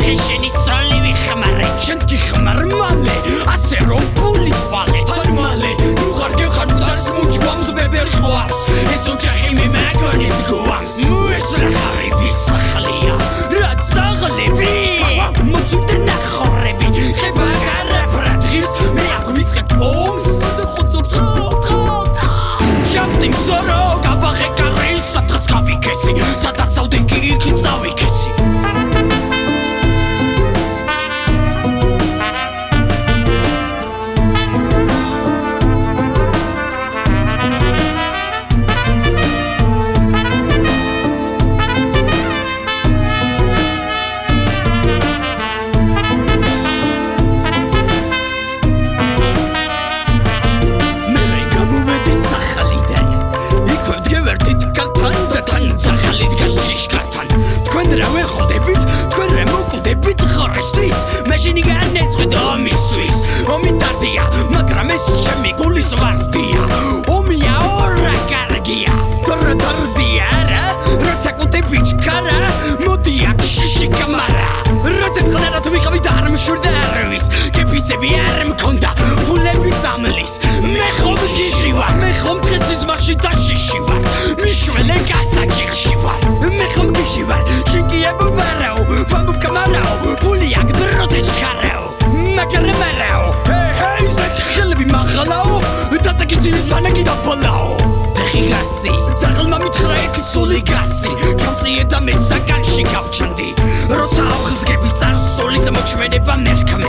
ხე შენი ცოლი ვიხმარე შენც გიხმარ მალე ასე რომ პული თვალე თან მალე ნუ ხარ გეხარ დარს მოჭვამს ბებერი ხვავს ეს ოჯახი მე მაგონით გვამს ეს რა ხარიბი სახლია რა ძაღლები მოწუდე ნახორები ხება გარაფრად ღირს მე აგვიწყებ ომს Jump in Zoro, Gavahe Karis, Satraskavi Ketsi, Satatsau de Kirkitsavi Ketsi. Machine gun nețuit omi suis Omi tardia Magra mesu shemi gulis vardia Omi a ora cargia Torra tardiara Rotsa kute bichkara Modia shishi kamara Rotsa tkhlara tu bikhavi darm shurdarvis Kepitse biarm konda Pulebi zamlis Mekhom gishivar Mekhom khesiz marshi dashishivar Mishvele gasa jigshivar Mekhom gishivar Shinkiye bubarao Fambu kamarao Puliak drozech karao Magare marao Hey, zek khilbi maghalao Tatakitsini zanagi da polao Pekhi gasi Zaghlma mitra ekitsuli gasi Kamtsiye da metsaganshi gavchandi Rotsa avkhzgebi tsars solis mochmeneba merkam